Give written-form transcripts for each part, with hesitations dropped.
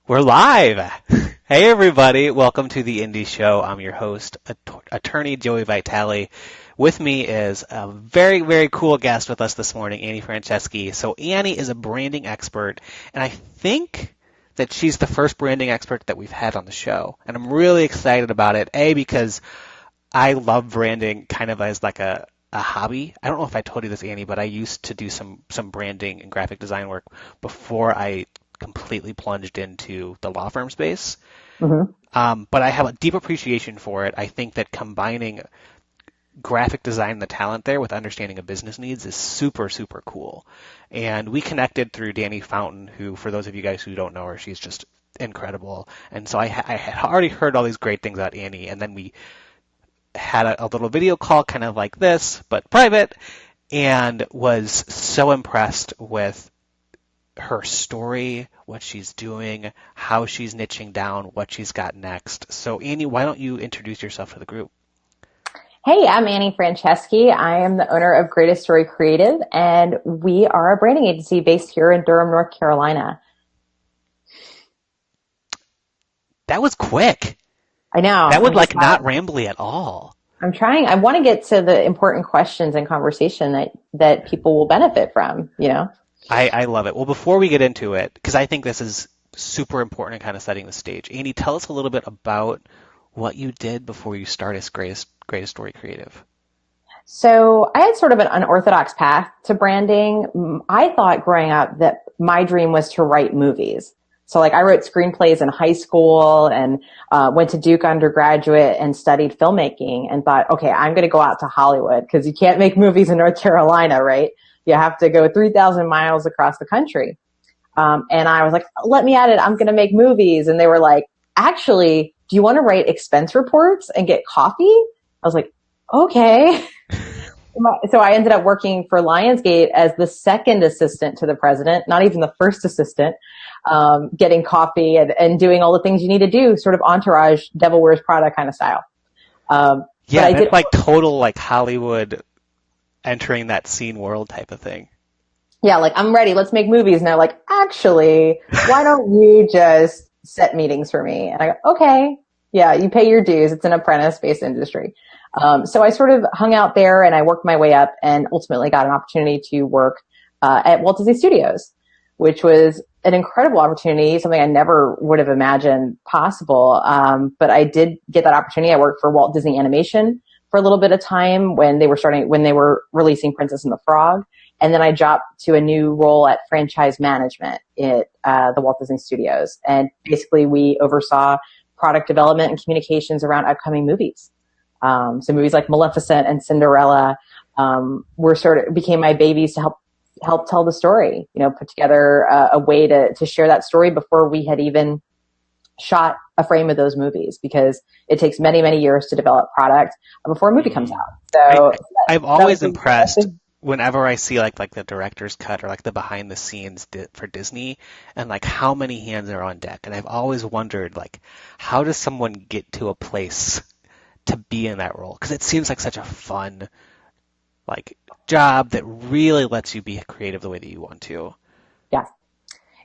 We're live. Hey, everybody. Welcome to the Indie Show. I'm your host, attorney Joey Vitale. With me is a very, very cool guest with us this morning, Annie Franchesci. So Annie is a branding expert, and I think that she's the first branding expert that we've had on the show. And I'm really excited about it, A, because I love branding kind of as like a hobby. I don't know if I told you this, Annie, but I used to do some branding and graphic design work before I completely plunged into the law firm space. But I have a deep appreciation for it. I think that combining graphic design and the talent there with understanding of business needs is super, super cool. And we connected through Danny Fountain, who, for those of you guys who don't know her, she's just incredible. And so I had already heard all these great things about Annie, and then we had a little video call kind of like this, but private, and was so impressed with her story, what she's doing, how she's niching down, what she's got next. So Annie, why don't you introduce yourself to the group? Hey, I'm Annie Franchesci. I am the owner of Greatest Story Creative, and we are a branding agency based here in Durham, North Carolina. That was quick. I know. That was like not rambly at all. I'm trying. I want to get to the important questions and conversation that people will benefit from, you know? I love it. Well, before we get into it, because I think this is super important in kind of setting the stage, Annie, tell us a little bit about what you did before you started Greatest Story Creative. So I had sort of an unorthodox path to branding. I thought growing up that my dream was to write movies. So like I wrote screenplays in high school and went to Duke undergraduate and studied filmmaking and thought, okay, I'm going to go out to Hollywood because you can't make movies in North Carolina, right? You have to go 3,000 miles across the country. And I was like, let me at it. I'm going to make movies. And they were like, actually, do you want to write expense reports and get coffee? I was like, okay. So I ended up working for Lionsgate as the second assistant to the president, not even the first assistant, getting coffee and doing all the things you need to do, sort of entourage, Devil Wears Prada kind of style. Yeah, that's like total like Hollywood entering that scene world type of thing. Yeah, like, I'm ready. Let's make movies. And they're like, actually, why don't you just set meetings for me? And I go, okay. Yeah, you pay your dues. It's an apprentice-based industry. So I sort of hung out there and I worked my way up and ultimately got an opportunity to work at Walt Disney Studios, which was an incredible opportunity, something I never would have imagined possible. But I did get that opportunity. I worked for Walt Disney Animation for a little bit of time when they were releasing Princess and the Frog. And then I jumped to a new role at franchise management at the Walt Disney Studios. And basically we oversaw product development and communications around upcoming movies. So movies like Maleficent and Cinderella became my babies to help tell the story, put together a way to share that story before we had even shot a frame of those movies, because it takes many, many years to develop product before a movie comes out. So I'm always impressed whenever I see like the director's cut or like the behind the scenes for Disney and like how many hands are on deck. And I've always wondered, like, how does someone get to a place to be in that role? Because it seems like such a fun like job that really lets you be creative the way that you want to. Yeah.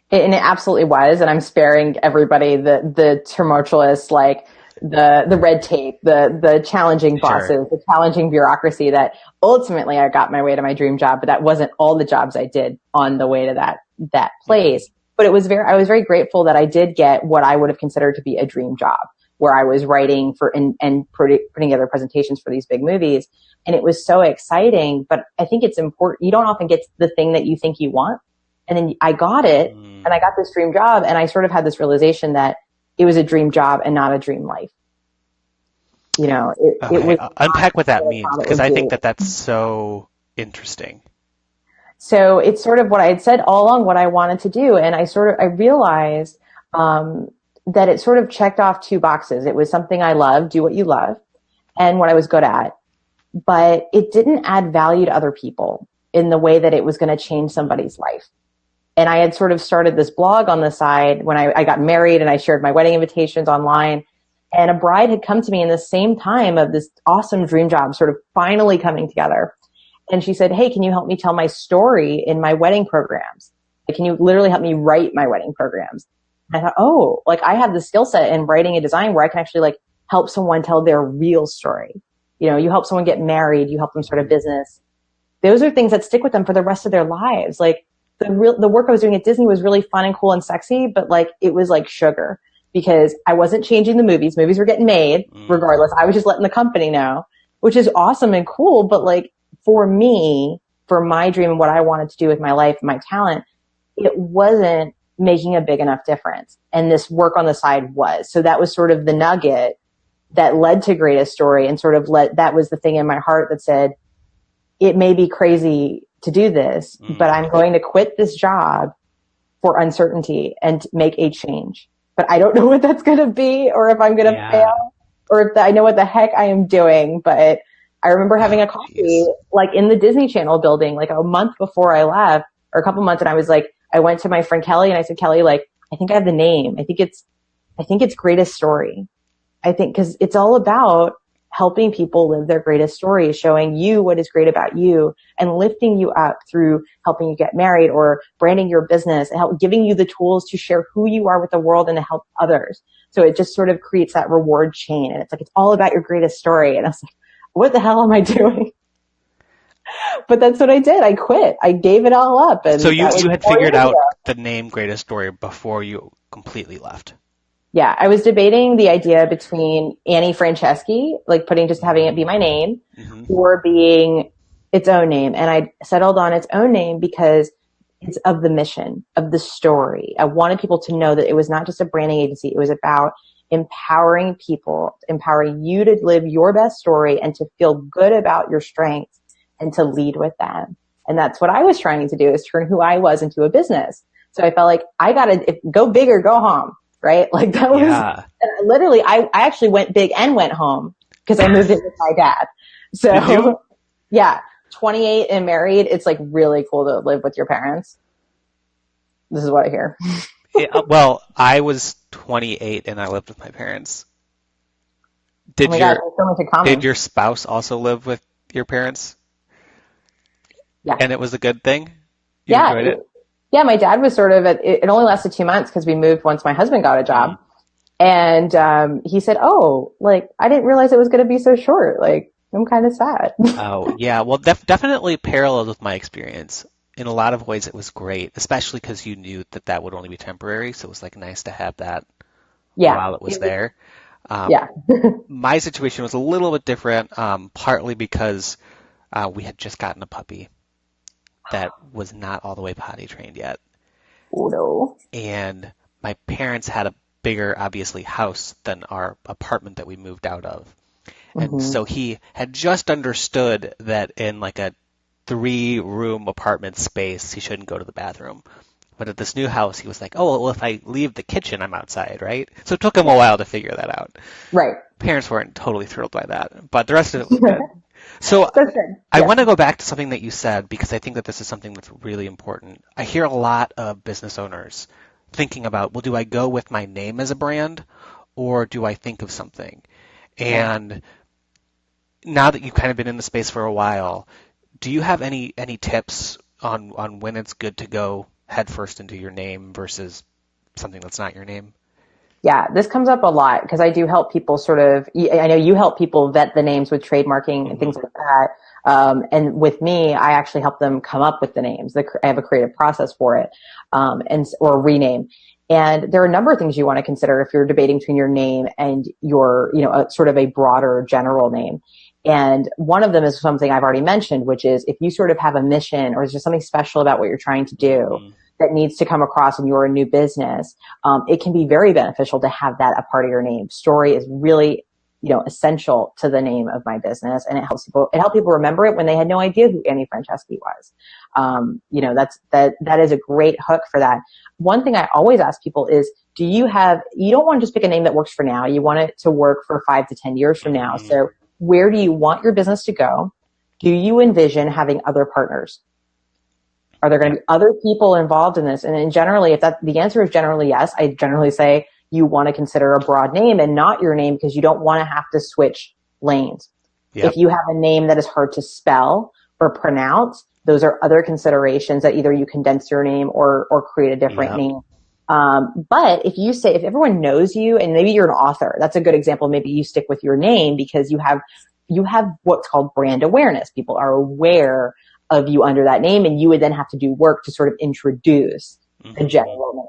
And it absolutely was. And I'm sparing everybody the tumultuous, like the red tape, the challenging bosses, Sure. the challenging bureaucracy that ultimately I got my way to my dream job, but that wasn't all the jobs I did on the way to that place. But I was very grateful that I did get what I would have considered to be a dream job, where I was writing for and putting together presentations for these big movies. And it was so exciting. But I think it's important. You don't often get the thing that you think you want. And then I got it and I got this dream job, and I sort of had this realization that it was a dream job and not a dream life. It was unpack what that means, because I think that that's so interesting. So it's sort of what I had said all along, what I wanted to do. And I realized, that it sort of checked off two boxes. It was something I loved, do what you love, and what I was good at, but it didn't add value to other people in the way that it was going to change somebody's life. And I had sort of started this blog on the side when I got married, and I shared my wedding invitations online. And a bride had come to me in the same time of this awesome dream job sort of finally coming together. And she said, hey, can you help me tell my story in my wedding programs? Can you literally help me write my wedding programs? And I thought, oh, like I have the skill set in writing a design where I can actually like help someone tell their real story. You know, you help someone get married, you help them start a business. Those are things that stick with them for the rest of their lives. Like the work I was doing at Disney was really fun and cool and sexy, but like it was like sugar because I wasn't changing the movies. Movies were getting made regardless. I was just letting the company know, which is awesome and cool. But like for me, for my dream and what I wanted to do with my life and my talent, it wasn't making a big enough difference. And this work on the side was. So that was sort of the nugget that led to Greatest Story and sort of that was the thing in my heart that said, it may be crazy to do this, but I'm going to quit this job for uncertainty and make a change. But I don't know what that's going to be or if I'm going to fail or if I know what the heck I am doing. But I remember having a coffee like in the Disney Channel building, like a month before I left or a couple months. And I was like, I went to my friend Kelly and I said, Kelly, like, I think I have the name. I think it's Greatest Story. I think because it's all about helping people live their greatest story, showing you what is great about you and lifting you up through helping you get married or branding your business and giving you the tools to share who you are with the world and to help others. So it just sort of creates that reward chain. And it's like, it's all about your greatest story. And I was like, what the hell am I doing? But that's what I did. I quit. I gave it all up. And so you had figured out the name Greatest Story before you completely left. Yeah, I was debating the idea between Annie Franchesci, like having it be my name, or being its own name. And I settled on its own name because it's of the mission, of the story. I wanted people to know that it was not just a branding agency. It was about empowering people, empowering you to live your best story and to feel good about your strengths and to lead with them. And that's what I was trying to do, is turn who I was into a business. So I felt like I got to go big or go home. Right? Like that was literally, I actually went big and went home because I moved in with my dad. So yeah, 28 and married. It's like really cool to live with your parents. This is what I hear. Well, I was 28 and I lived with my parents. Did your spouse also live with your parents? Yeah. And it was a good thing? You enjoyed it? Yeah, my dad was sort of it only lasted 2 months because we moved once my husband got a job. And he said, oh, like, I didn't realize it was going to be so short. Like, I'm kind of sad. Oh, yeah. Well, definitely paralleled with my experience. In a lot of ways, it was great, especially because you knew that would only be temporary. So it was like nice to have that while it was there. My situation was a little bit different, partly because we had just gotten a puppy that was not all the way potty trained yet. Oh, no. And my parents had a bigger, obviously, house than our apartment that we moved out of. And so he had just understood that in like a 3-room apartment space, he shouldn't go to the bathroom. But at this new house, he was like, oh, well, if I leave the kitchen, I'm outside, right? So it took him a while to figure that out. Right. Parents weren't totally thrilled by that, but the rest of it was good. So I want to go back to something that you said, because I think that this is something that's really important. I hear a lot of business owners thinking about, well, do I go with my name as a brand or do I think of something? And now that you've kind of been in the space for a while, do you have any tips on when it's good to go headfirst into your name versus something that's not your name? Yeah, this comes up a lot because I do help people I know you help people vet the names with trademarking and things like that. And with me, I actually help them come up with the names. I have a creative process for it, or rename. And there are a number of things you want to consider if you're debating between your name and your, sort of a broader general name. And one of them is something I've already mentioned, which is if you sort of have a mission or is there something special about what you're trying to do that needs to come across in your new business, it can be very beneficial to have that a part of your name. Story is really, essential to the name of my business, and it helps people remember it when they had no idea who Annie Franchesci was. That is a great hook for that. One thing I always ask people is, you don't want to just pick a name that works for now. You want it to work for 5 to 10 years from now. So where do you want your business to go? Do you envision having other partners? Are there going to be other people involved in this? And then generally, the answer is generally yes, I generally say you want to consider a broad name and not your name because you don't want to have to switch lanes. Yep. If you have a name that is hard to spell or pronounce, those are other considerations that either you condense your name or create a different name. But if everyone knows you and maybe you're an author, that's a good example. Maybe you stick with your name because you have what's called brand awareness. People are aware of you under that name, and you would then have to do work to sort of introduce a general name.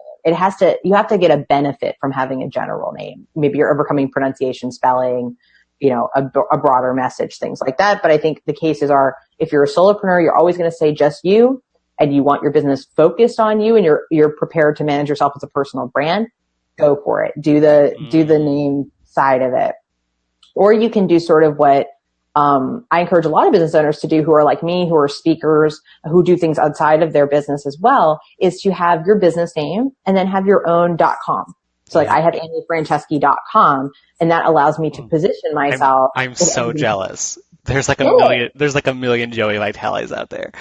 You have to get a benefit from having a general name. Maybe you're overcoming pronunciation, spelling, a broader message, things like that. But I think the cases are, if you're a solopreneur, you're always going to say just you, and you want your business focused on you, and you're prepared to manage yourself as a personal brand. Go for it. Do the name side of it. Or you can do sort of what I encourage a lot of business owners to do, who are like me, who are speakers, who do things outside of their business as well, is to have your business name and then have your own .com. So like I have Franchesci.com, and that allows me to position myself. I'm so jealous. There's like a million Joey Vitalis out there.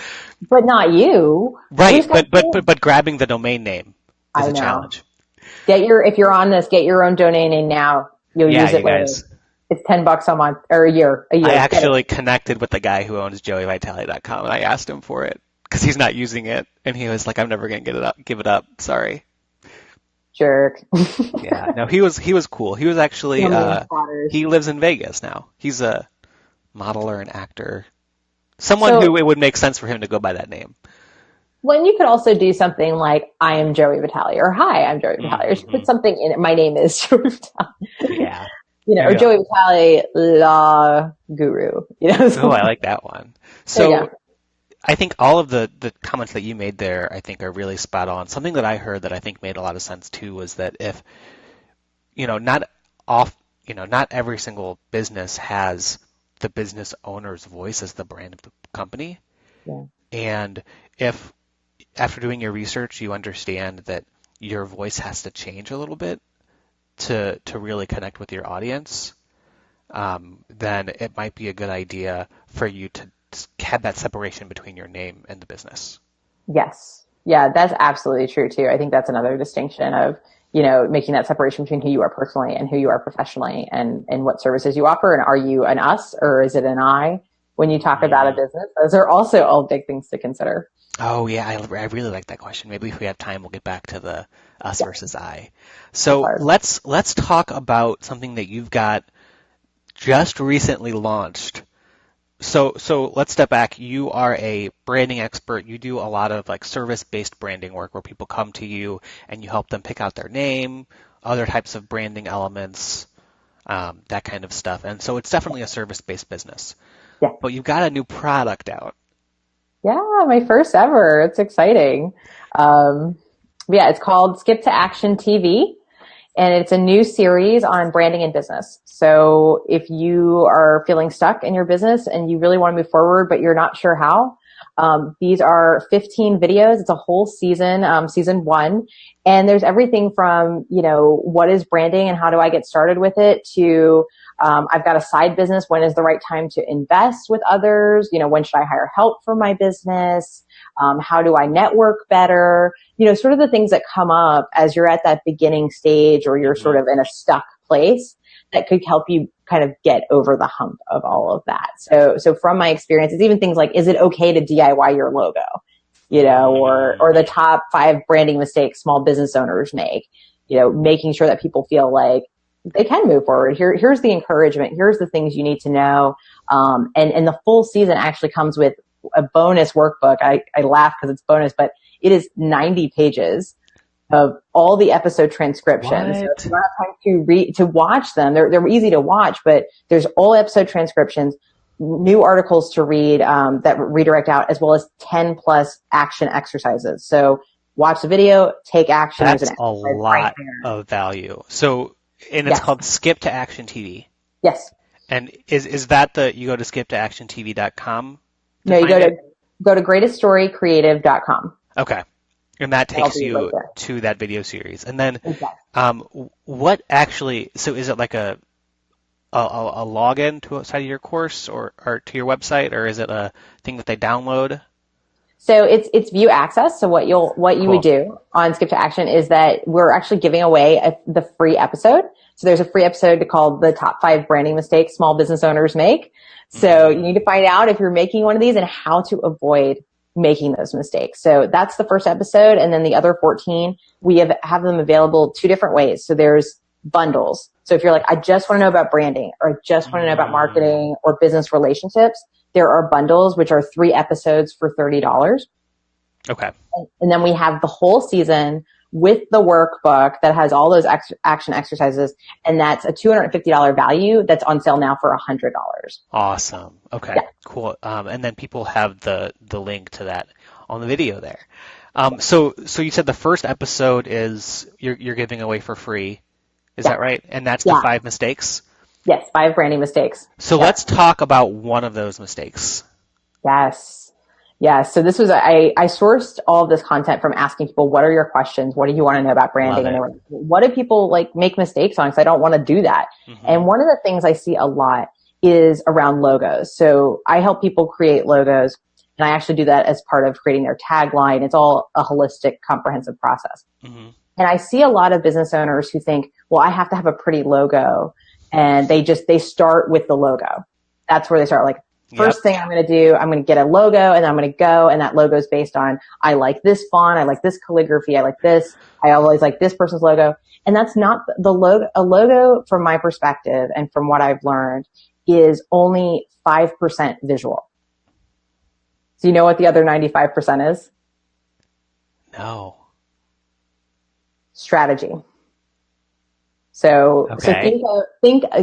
But not you. Right, but grabbing the domain name is a challenge. If you're on this, get your own domain name now. You'll use it later. Guys. It's $10 a month or a year. I actually connected with the guy who owns JoeyVitali.com, and I asked him for it because he's not using it, and he was like, "I'm never gonna give it up. Sorry." Jerk. Yeah, no, he was cool. He was actually he lives in Vegas now. He's a model or an actor, someone who it would make sense for him to go by that name. Well, and you could also do something like, I am Joey Vitali, or hi, I'm Joey Vitali, or just put something in it. My name is Joey Vitali. Yeah. Or Joey Vitali, law guru. Oh, I like that one. So I think all of the comments that you made there, I think, are really spot on. Something that I heard that I think made a lot of sense too was that if, not every single business has the business owner's voice as the brand of the company. Yeah. And if after doing your research, you understand that your voice has to change a little bit to really connect with your audience, then it might be a good idea for you to have that separation between your name and the business. Yes. Yeah, that's absolutely true too. I think that's another distinction of, making that separation between who you are personally and who you are professionally, and what services you offer. And are you an us or is it an I when you talk about a business? Those are also all big things to consider. Oh yeah, I really like that question. Maybe if we have time, we'll get back to the us versus I. So let's talk about something that you've got just recently launched. So let's step back. You are a branding expert. You do a lot of like service-based branding work where people come to you and you help them pick out their name, other types of branding elements, that kind of stuff. And so it's definitely a service-based business. Yeah. But you've got a new product out. Yeah, my first ever. It's exciting. It's called Skip to Action TV. And it's a new series on branding and business. So if you are feeling stuck in your business and you really want to move forward, but you're not sure how, these are 15 videos. It's a whole season, season 1. And there's everything from, what is branding and how do I get started with it, to I've got a side business. When is the right time to invest with others? When should I hire help for my business? How do I network better? Sort of the things that come up as you're at that beginning stage or you're sort of in a stuck place that could help you kind of get over the hump of all of that. So from my experience, it's even things like, is it okay to DIY your logo? Or the top 5 branding mistakes small business owners make, making sure that people feel like they can move forward. Here's the encouragement. Here's the things you need to know. And the full season actually comes with a bonus workbook. I laugh because it's bonus, but it is 90 pages of all the episode transcriptions. So if you don't have time to watch them, they're easy to watch, but there's all episode transcriptions, new articles to read, that redirect out, as well as 10 plus action exercises. So watch the video, take action. That's a lot of value. So, and it's called Skip to Action TV. Yes. And is that you go to skiptoactiontv.com? No, you go to greateststorycreative.com. Okay. And that takes you to that video series. And then what actually, so is it like a login to a side of your course or to your website, or is it a thing that they download? So it's view access. So what you would do on Skip to Action is that we're actually giving away the free episode. So there's a free episode called The Top 5 Branding Mistakes Small Business Owners Make. So you need to find out if you're making one of these and how to avoid making those mistakes. So that's the first episode. And then the other 14, we have them available two different ways. So there's bundles. So if you're like, I just want to know about branding, or I just want to know about marketing or business relationships, there are bundles, which are 3 episodes for $30. Okay. And then we have the whole season with the workbook that has all those action exercises. And that's a $250 value that's on sale now for $100. Awesome. Okay. Yeah. Cool. And then people have the link to that on the video there. So you said the first episode is you're giving away for free. Is that right? And that's the 5 mistakes? Yes, 5 branding mistakes. So let's talk about one of those mistakes. Yes. Yeah. So this was, I sourced all of this content from asking people, what are your questions? What do you want to know about branding? And they were like, what do people like make mistakes on? Because I don't want to do that. Mm-hmm. And one of the things I see a lot is around logos. So I help people create logos, and I actually do that as part of creating their tagline. It's all a holistic, comprehensive process. Mm-hmm. And I see a lot of business owners who think, well, I have to have a pretty logo. And they start with the logo. That's where they start. Like, first thing I'm going to do, I'm going to get a logo, and I'm going to go, and that logo is based on, I like this font, I like this calligraphy, I like this, I always like this person's logo. And that's not the logo. A logo, from my perspective and from what I've learned, is only 5% visual. So you know what the other 95% is? No. Strategy. So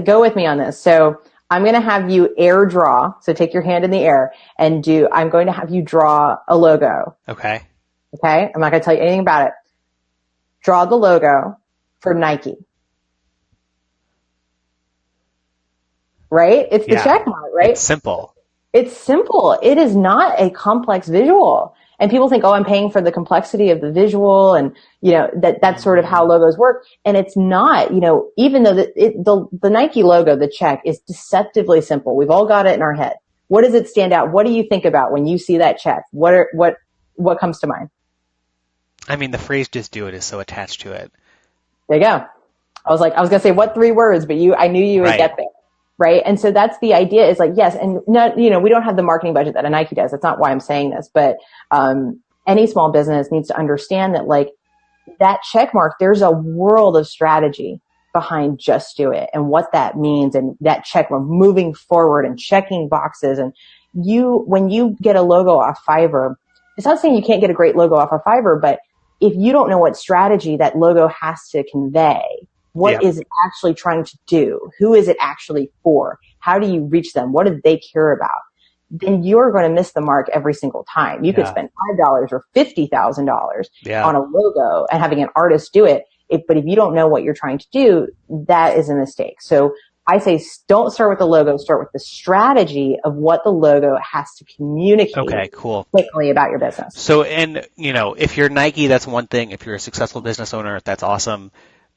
go with me on this. So I'm going to have you air draw. So take your hand in the air and I'm going to have you draw a logo. Okay. Okay. I'm not going to tell you anything about it. Draw the logo for Nike. Right? It's the check mark, right? It's simple. It's simple. It is not a complex visual. And people think, oh, I'm paying for the complexity of the visual, and that's sort of how logos work. And it's not. Even though the Nike logo, the check, is deceptively simple. We've all got it in our head. What does it stand out? What do you think about when you see that check? What comes to mind? I mean, the phrase "just do it" is so attached to it. There you go. I was gonna say what 3 words, but I knew you would get there. Right. And so that's the idea, is like, yes. And no, we don't have the marketing budget that a Nike does. That's not why I'm saying this, but, any small business needs to understand that, like, that check mark, there's a world of strategy behind just do it and what that means. And that check mark, moving forward and checking boxes. And when you get a logo off Fiverr, it's not saying you can't get a great logo off of Fiverr, but if you don't know what strategy that logo has to convey, what is it actually trying to do? Who is it actually for? How do you reach them? What do they care about? Then you're going to miss the mark every single time. You could spend $5 or $50,000 on a logo and having an artist do it. But if you don't know what you're trying to do, that is a mistake. So I say, don't start with the logo, start with the strategy of what the logo has to communicate quickly about your business. So, and if you're Nike, that's one thing. If you're a successful business owner, that's awesome.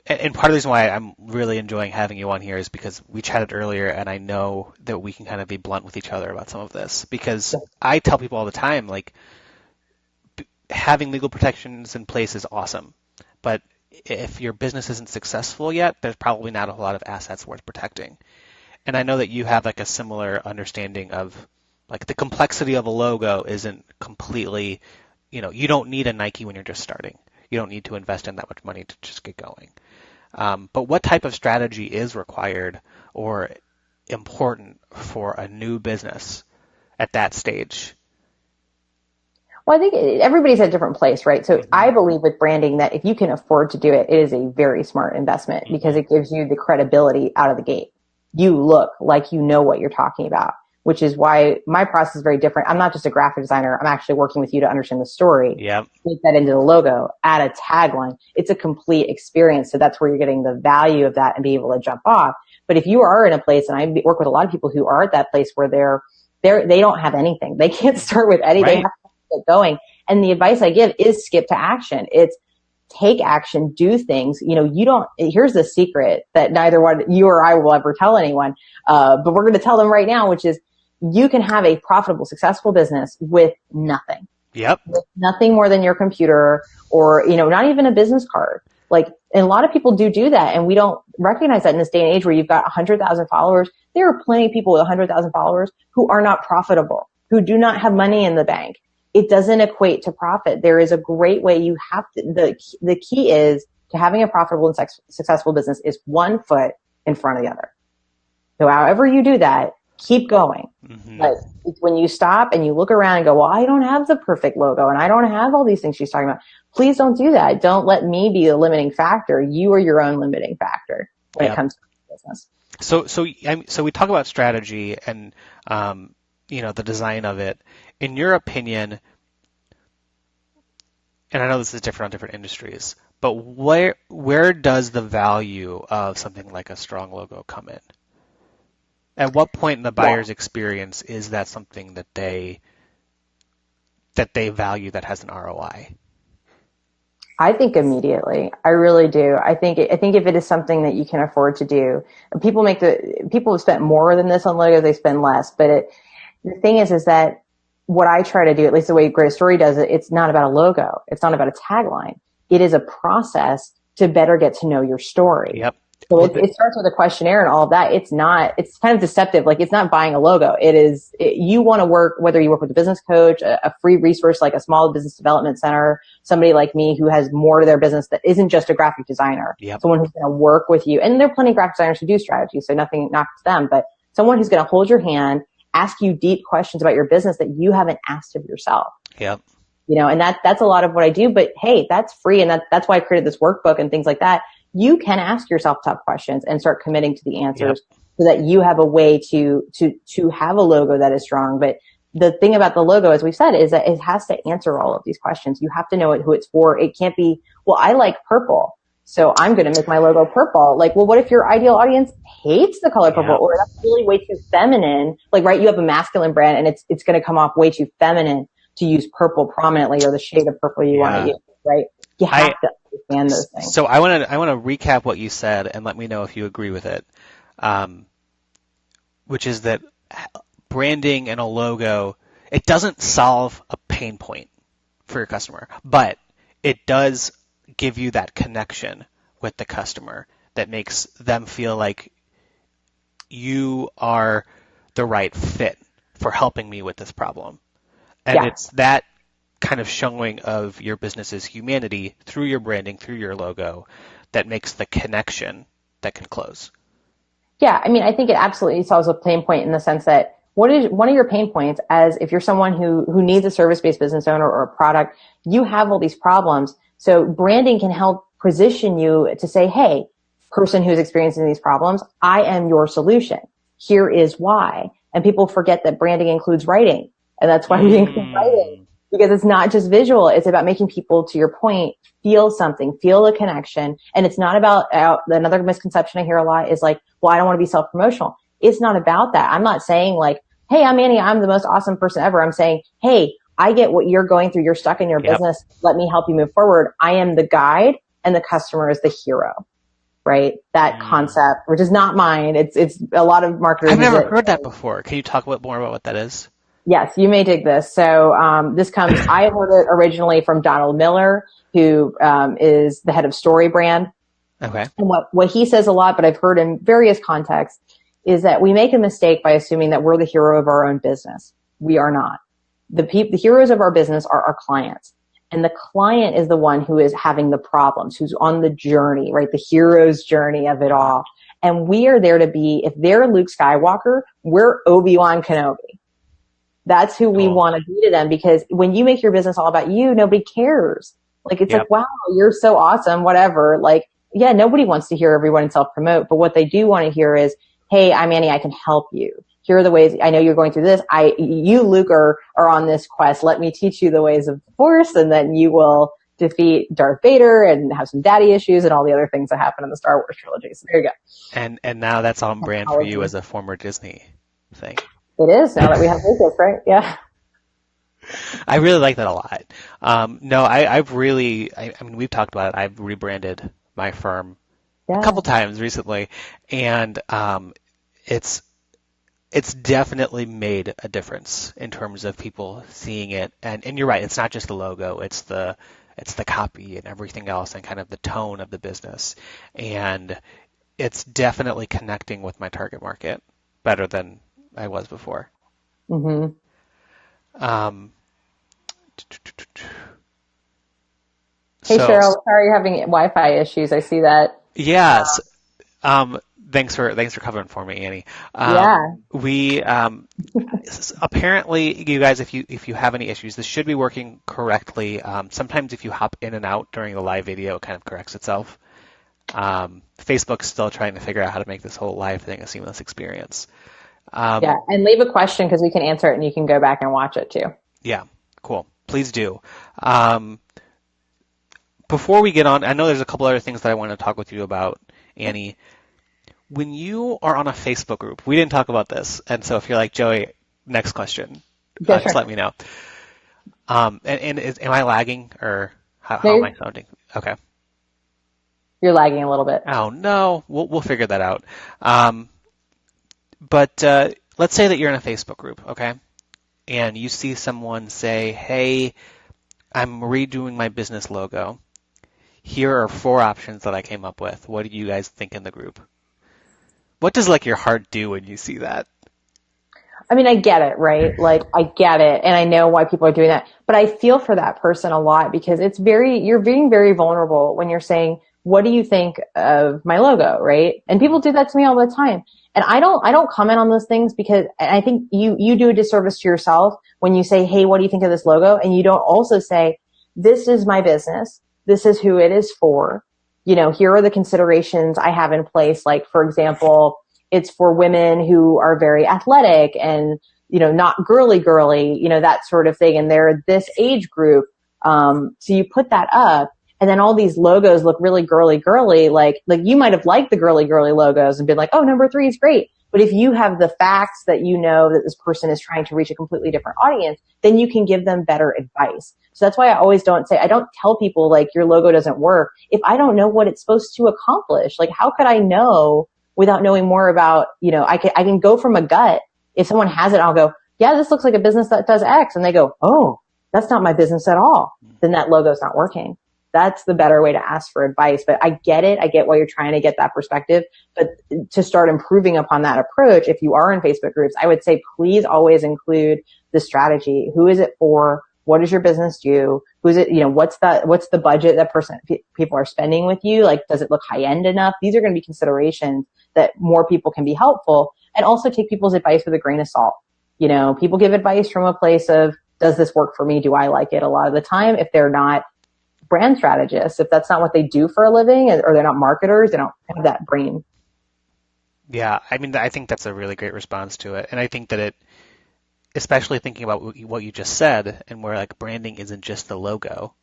And part of the reason why I'm really enjoying having you on here is because we chatted earlier, and I know that we can kind of be blunt with each other about some of this, because I tell people all the time, like, having legal protections in place is awesome, but if your business isn't successful yet, there's probably not a lot of assets worth protecting. And I know that you have like a similar understanding of, like, the complexity of a logo isn't completely, you don't need a Nike when you're just starting. You don't need to invest in that much money to just get going. But what type of strategy is required or important for a new business at that stage? Well, I think everybody's at a different place, right? So I believe with branding that if you can afford to do it, it is a very smart investment because it gives you the credibility out of the gate. You look like you know what you're talking about, which is why my process is very different. I'm not just a graphic designer. I'm actually working with you to understand the story. Make that into the logo, add a tagline. It's a complete experience. So that's where you're getting the value of that and be able to jump off. But if you are in a place, and I work with a lot of people who are at that place where they don't have anything. They can't start with anything. They have to get going. And the advice I give is skip to action. It's take action, do things. Here's the secret that neither you or I will ever tell anyone. But we're going to tell them right now, which is, you can have a profitable, successful business with nothing. With nothing more than your computer or, not even a business card. And a lot of people do that, and we don't recognize that in this day and age where you've got 100,000 followers. There are plenty of people with 100,000 followers who are not profitable, who do not have money in the bank. it doesn't equate to profit. There is a great way. You have to, the key is to having a profitable and successful business is one foot in front of the other. So however you do that, keep going. Mm-hmm. But when you stop and you look around and go, well, I don't have the perfect logo and I don't have all these things she's talking about. Please don't do that. Don't let me be the limiting factor. You are your own limiting factor when it comes to business. So we talk about strategy and the design of it. In your opinion, and I know this is different on different industries, but where does the value of something like a strong logo come in? At what point in the buyer's experience is that something that they value that has an ROI? I think immediately. I really do. I think if it is something that you can afford to do, people have spent more than this on logos, they spend less. But the thing is that what I try to do, at least the way Great Story does it, it's not about a logo. It's not about a tagline. It is a process to better get to know your story. Yep. So it starts with a questionnaire and all of that. It's kind of deceptive. Like, it's not buying a logo. You want to work, whether you work with a business coach, a free resource like a small business development center, somebody like me who has more to their business that isn't just a graphic designer, someone who's going to work with you. And there are plenty of graphic designers who do strategy, so nothing knocks them, but someone who's going to hold your hand, ask you deep questions about your business that you haven't asked of yourself. Yep. And that's a lot of what I do, but hey, that's free. And that's why I created this workbook and things like that. You can ask yourself tough questions and start committing to the answers so that you have a way to have a logo that is strong. But the thing about the logo, as we've said, is that it has to answer all of these questions. You have to know who it's for. It can't be, well, I like purple, so I'm going to make my logo purple. Like, well, what if your ideal audience hates the color purple, or that's really way too feminine? Like, right, you have a masculine brand and it's going to come off way too feminine to use purple prominently, or the shade of purple you want to use, right? You have to understand those things. So I want to recap what you said and let me know if you agree with it, which is that branding and a logo, it doesn't solve a pain point for your customer, but it does give you that connection with the customer that makes them feel like you are the right fit for helping me with this problem. And it's that kind of showing of your business's humanity through your branding, through your logo, that makes the connection that can close. Yeah, I mean, I think it absolutely solves a pain point in the sense that what is one of your pain points, as if you're someone who needs a service-based business owner or a product, you have all these problems. So branding can help position you to say, hey, person who's experiencing these problems, I am your solution. Here is why. And people forget that branding includes writing. And that's why we include writing. Because it's not just visual. It's about making people, to your point, feel something, feel a connection. And it's not about, another misconception I hear a lot is like, well, I don't want to be self-promotional. It's not about that. I'm not saying like, hey, I'm Annie, I'm the most awesome person ever. I'm saying, hey, I get what you're going through. You're stuck in your business. Let me help you move forward. I am the guide and the customer is the hero, right? That concept, which is not mine. It's a lot of marketers. I've never heard that before. Can you talk a bit more about what that is? Yes, you may dig this. So I heard it originally from Donald Miller, who is the head of Story Brand. Okay. And what he says a lot, but I've heard in various contexts, is that we make a mistake by assuming that we're the hero of our own business. We are not. The heroes of our business are our clients. And the client is the one who is having the problems, who's on the journey, right? The hero's journey of it all. And we are there to be, if they're Luke Skywalker, we're Obi-Wan Kenobi. That's who we want to be to them, because when you make your business all about you, nobody cares. Like, it's like, wow, you're so awesome, whatever. Like, yeah, nobody wants to hear everyone self-promote, but what they do want to hear is, hey, I'm Annie, I can help you. Here are the ways, I know you're going through this. You, Luke, are on this quest. Let me teach you the ways of the Force, and then you will defeat Darth Vader and have some daddy issues and all the other things that happen in the Star Wars trilogy. So there you go. And now that's on brand for you as a former Disney thing. It is, now that we have Lucas, right? Yeah. I really like that a lot. I've really, I mean, we've talked about it. I've rebranded my firm a couple times recently, and it's definitely made a difference in terms of people seeing it. And you're right, it's not just the logo, it's the copy and everything else, and kind of the tone of the business. And it's definitely connecting with my target market better than I was before. Mm-hmm. Hey So, Cheryl, sorry you're having Wi-Fi issues. I see that. yes. Thanks for covering for me, Annie. Yeah, We apparently, you guys, if you have any issues, this should be working correctly. Sometimes if you hop in and out during the live video, it kind of corrects itself. Facebook's still trying to figure out how to make this whole live thing a seamless experience. yeah. Um, And leave a question because we can answer it and you can go back and watch it too. yeah, cool. Please do. Um, Before we get on, I know there's a couple other things that I want to talk with you about, Annie. When you are on a Facebook group, we didn't talk about this, and so if you're like, Joey, next question, Yeah, just sure. let me know. Am I lagging, or how am No, I sounding? Okay. you're lagging a little bit. Oh no, we'll figure that out. Um, but let's say that you're in a Facebook group, okay, and you see someone say, "Hey, I'm redoing my business logo. Here are 4 options that I came up with. What do you guys think in the group?" What does like your heart do when you see that? I mean, I get it, right? Like, I get it. And I know why people are doing that. But I feel for that person a lot because you're being very vulnerable when you're saying, what do you think of my logo, right? And people do that to me all the time. And I don't comment on those things because and I think you do a disservice to yourself when you say, hey, what do you think of this logo? And you don't also say, this is my business. This is who it is for. Here are the considerations I have in place. Like, for example, it's for women who are very athletic and, not girly, that sort of thing. And they're this age group. So you put that up and then all these logos look really girly. Like you might have liked the girly logos and been like, oh, number 3 is great. But if you have the facts that you know that this person is trying to reach a completely different audience, then you can give them better advice. So that's why I don't tell people like your logo doesn't work if I don't know what it's supposed to accomplish. Like, how could I know without knowing more about, I can go from a gut. If someone has it, I'll go, yeah, this looks like a business that does X. And they go, oh, that's not my business at all. Then that logo's not working. That's the better way to ask for advice. But I get it. I get why you're trying to get that perspective. But to start improving upon that approach, if you are in Facebook groups, I would say please always include the strategy. Who is it for? What does your business do? Who's it? What's the budget that people are spending with you? Like, does it look high end enough? These are going to be considerations that more people can be helpful, and also take people's advice with a grain of salt. People give advice from a place of, does this work for me? Do I like it? A lot of the time, if they're not brand strategists, if that's not what they do for a living, or they're not marketers, they don't have that brain. Yeah, I mean, I think that's a really great response to it, and I think that especially thinking about what you just said, and where like branding isn't just the logo.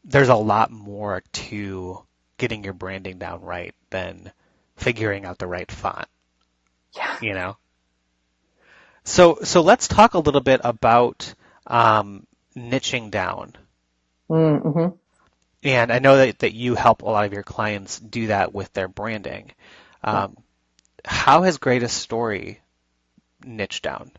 There's a lot more to getting your branding down right than figuring out the right font, Yeah. you know? So let's talk a little bit about niching down. Mm-hmm. And I know that you help a lot of your clients do that with their branding. Yeah. Um, how has Greatest Story niched down?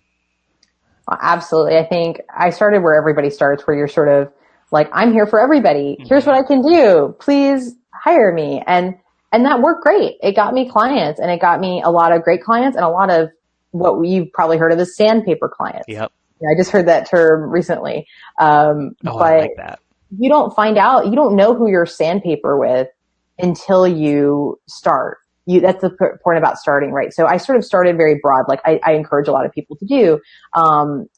Absolutely. I think I started where everybody starts, where you're sort of like, I'm here for everybody. Here's Hmm. what I can do. Please hire me. And that worked great. It got me clients, and it got me a lot of great clients and a lot of what you've probably heard of as sandpaper clients. Yep. I just heard that term recently. Oh, I But like that. you don't know who you're sandpaper with until you start. That's the point about starting, right? So I sort of started very broad, like I encourage a lot of people to do,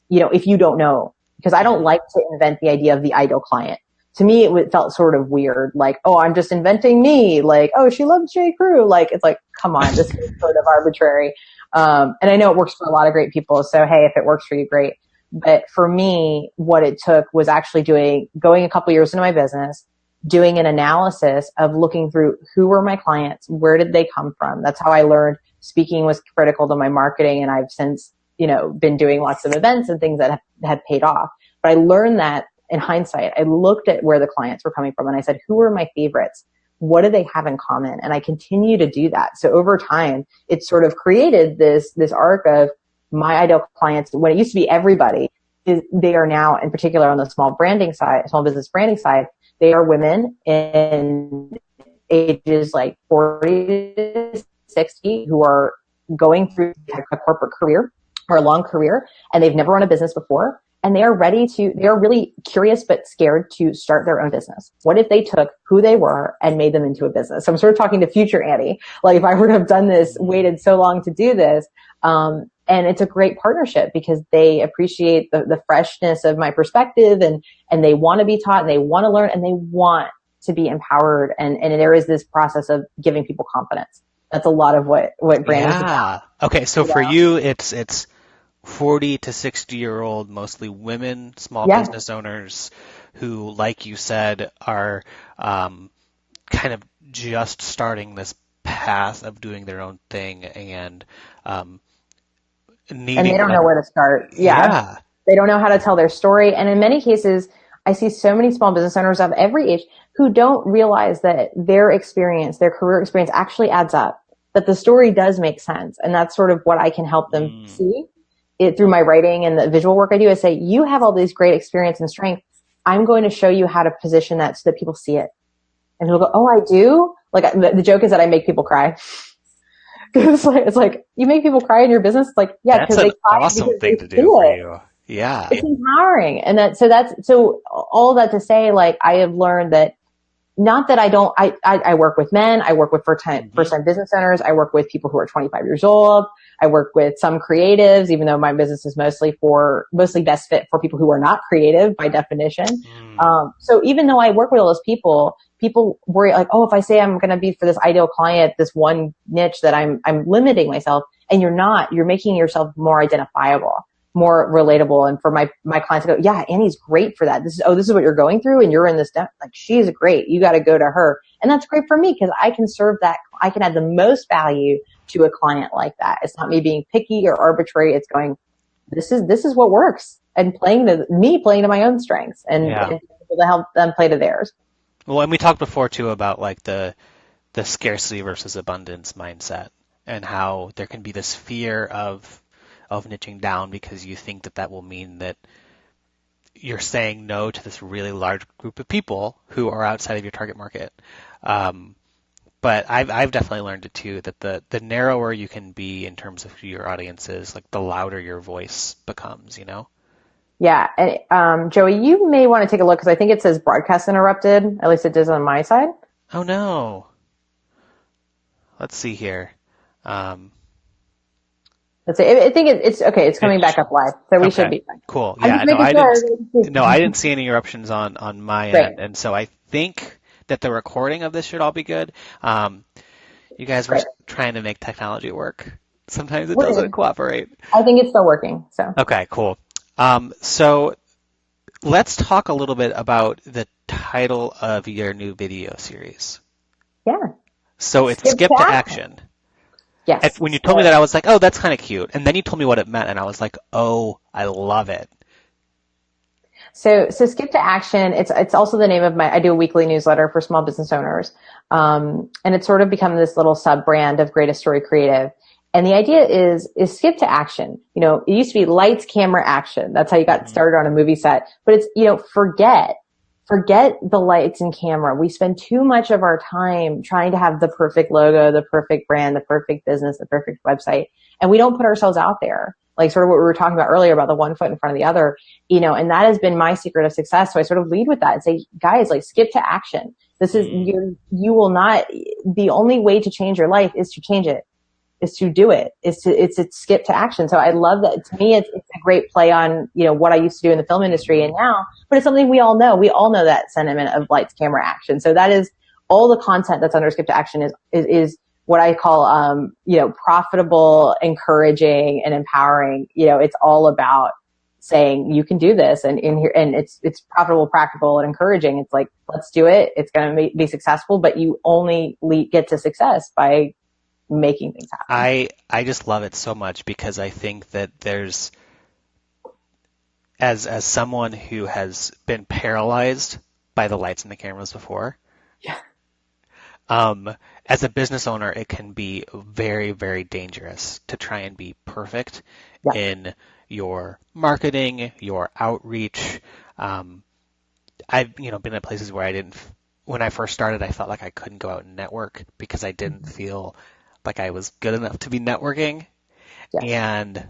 if you don't know, because I don't Hmm. like to invent the idea of the ideal client. To me, it felt sort of weird, like, oh, I'm just inventing me, like, oh, she loves J. Crew. Like, it's like, come on, this is sort of arbitrary. And I know it works for a lot of great people. So, hey, if it works for you, great. But for me, what it took was actually going a couple years into my business, doing an analysis of looking through who were my clients, where did they come from. That's how I learned speaking was critical to my marketing. And I've since, been doing lots of events and things that had paid off. But I learned that in hindsight. I looked at where the clients were coming from and I said, who are my favorites? What do they have in common? And I continue to do that. So over time, it sort of created this arc of my ideal clients. When it used to be everybody, they are now, in particular on the small business branding side, they are women in ages like 40 to 60 who are going through a corporate career or a long career, and they've never run a business before. and they are really curious but scared to start their own business. What if they took who they were and made them into a business? So I'm sort of talking to future Annie. Like if I would have done this, waited so long to do this, and it's a great partnership because they appreciate the freshness of my perspective, and they want to be taught and they want to learn and they want to be empowered. And there is this process of giving people confidence. That's a lot of what branding is about. Yeah. Okay, so for you, it's 40 to 60-year-old, mostly women, small Yeah. business owners who, like you said, are kind of just starting this path of doing their own thing and um, And they needing don't know like, where to start. Yeah. yeah. They don't know how to tell their story. And in many cases, I see so many small business owners of every age who don't realize that their experience, their career experience actually adds up, that the story does make sense. And that's sort of what I can help them Mm. see it through my writing and the visual work I do. I say, you have all these great experience and strength. I'm going to show you how to position that so that people see it. And people go, oh, I do? Like the joke is that I make people cry. It's like, you make people cry in your business. It's like, yeah, That's because an they cry awesome because they thing to see do for it. you. Yeah. It's empowering. And so all that to say, like, I have learned that not that I work with men, I work with Hmm. first time business owners, I work with people who are 25 years old, I work with some creatives, even though my business is mostly best fit for people who are not creative by definition. Mm. So even though I work with all those people worry like, oh, if I say I'm going to be for this ideal client, this one niche that I'm limiting myself, and you're making yourself more identifiable, more relatable. And for my clients to go, yeah, Annie's great for that. This is what you're going through and you're in this, like, she's great. You got to go to her. And that's great for me because I can serve that. I can add the most value to a client like that. It's not me being picky or arbitrary. It's going, this is what works, and playing to my own strengths Yeah. and to help them play to theirs. Well, and we talked before too about like the scarcity versus abundance mindset and how there can be this fear of niching down because you think that that will mean that you're saying no to this really large group of people who are outside of your target market. Um, but I've definitely learned it too that the narrower you can be in terms of who your audience is, like the louder your voice becomes, you know? Yeah. And, Joey, you may want to take a look because I think it says broadcast interrupted. At least it does on my side. Oh no. Let's see here. Um, Let's see. I think it's okay. It's coming back it's up live, so we should okay. be fine. Cool. I'm Yeah, just making sure. no, I didn't see any eruptions on my Great. end, and so I think that the recording of this should all be good. You guys were Great. trying to make technology work. Sometimes it We're doesn't good. cooperate. I think it's still working. So Okay, cool. So let's talk a little bit about the title of your new video series. yeah, So it's skip Skip to to action. Action. And Yes. when you told me that, I was like, oh, that's kind of cute. And then you told me what it meant, and I was like, oh, I love it. So skip to action. It's also the name of I do a weekly newsletter for small business owners. And it's sort of become this little sub brand of Greatest Story Creative. And the idea is skip to action. You know, it used to be lights, camera, action. That's how you got Mhm. started on a movie set. But it's, forget the lights and camera. We spend too much of our time trying to have the perfect logo, the perfect brand, the perfect business, the perfect website. And we don't put ourselves out there. Like sort of what we were talking about earlier about the one foot in front of the other, and that has been my secret of success. So I sort of lead with that and say, guys, like skip to action. This is, Mm. you will not, the only way to change your life is to change it, is to do it, it's skip to action. So I love that. To me, it's a great play on, what I used to do in the film industry and now, but it's something we all know. We all know that sentiment of lights, camera, action. So that is all the content that's under skip to action is what I call, profitable, encouraging, and empowering. It's all about saying you can do this, and in here, and it's profitable, practical, and encouraging. It's like, let's do it. It's going to be successful, but you only get to success by making things happen. I just love it so much because I think that there's as someone who has been paralyzed by the lights and the cameras before, Yeah. as a business owner, it can be very, very dangerous to try and be perfect Yeah. in your marketing, your outreach. I've been at places where when I first started, I felt like I couldn't go out and network because I didn't feel like I was good enough to be networking. Yes. And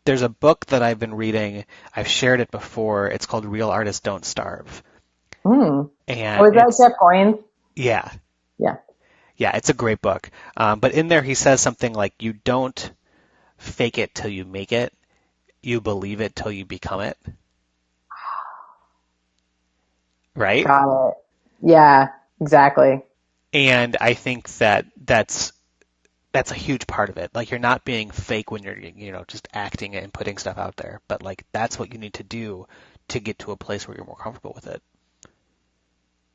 there's a book that I've been reading. I've shared it before. It's called Real Artists Don't Starve. Mm. Oh, And is that Jeff Coyne? yeah, Yeah. yeah, it's a great book. But in there, he says something like, you don't fake it till you make it. You believe it till you become it. Right? Got it. Yeah, exactly. And I think that that's a huge part of it. Like you're not being fake when you're, just acting and putting stuff out there, but like that's what you need to do to get to a place where you're more comfortable with it.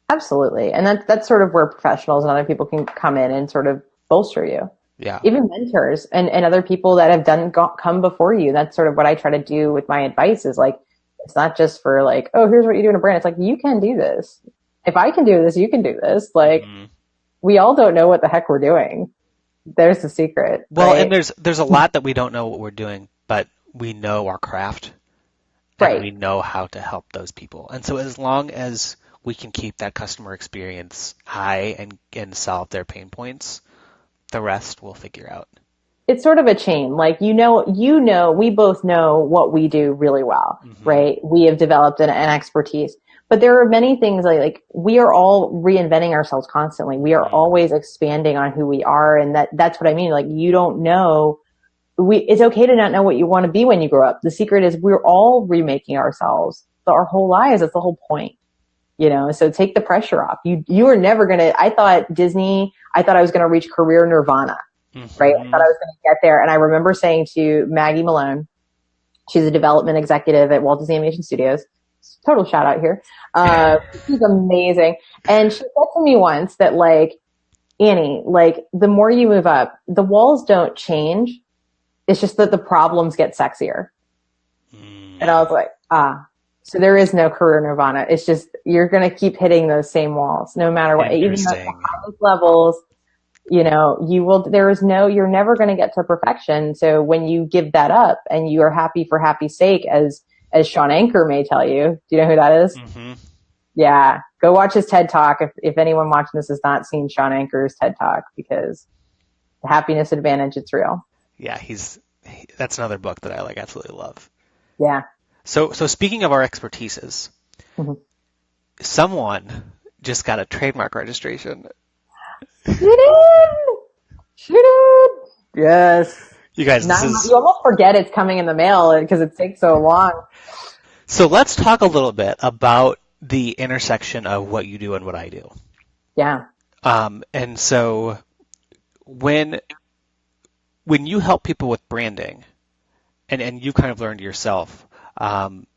Absolutely. And that's sort of where professionals and other people can come in and sort of bolster you. Yeah. Even mentors and other people that have come before you. That's sort of what I try to do with my advice is like, it's not just for like, oh, here's what you do in a brand. It's like, you can do this. If I can do this, you can do this. Like, hmm we all don't know what the heck we're doing. There's the secret, Well, and right? there's a lot that we don't know what we're doing, but we know our craft and Right. we know how to help those people. And so as long as we can keep that customer experience high and solve their pain points, the rest we'll figure out. It's sort of a chain. Like, we both know what we do really well, hmm right? We have developed an expertise, but there are many things like we are all reinventing ourselves constantly. We are hmm always expanding on who we are. And that's what I mean. Like, you don't know, it's okay to not know what you want to be when you grow up. The secret is we're all remaking ourselves our whole lives. That's the whole point. So take the pressure off. You are never going to, I thought I was going to reach career nirvana, right? I thought hmm I was going to get there. And I remember saying to Maggie Malone, she's a development executive at Walt Disney Animation Studios. Total shout out here. She's amazing. And she said to me once that like, Annie, like the more you move up, the walls don't change. It's just that the problems get sexier. And I was like, so there is no career nirvana. It's just, you're going to keep hitting those same walls no matter what, even at the Interesting. highest levels, you're never going to get to perfection. So when you give that up and you are happy for happy sake, as Sean Anker may tell you, do you know who that is? hmm Yeah. Go watch his TED talk. If anyone watching this has not seen Sean Anker's TED talk, because the happiness advantage, it's real. Yeah, that's another book that I like absolutely love. Yeah. So speaking of our expertises, Mm-hmm. someone just got a trademark registration. She did. She did. Yes. You guys, this 9 months. is You almost forget it's coming in the mail because it takes so long. so let's talk a little bit about the intersection of what you do and what I do. Yeah. And so when when you help people with branding, and you kind of learned yourself, um,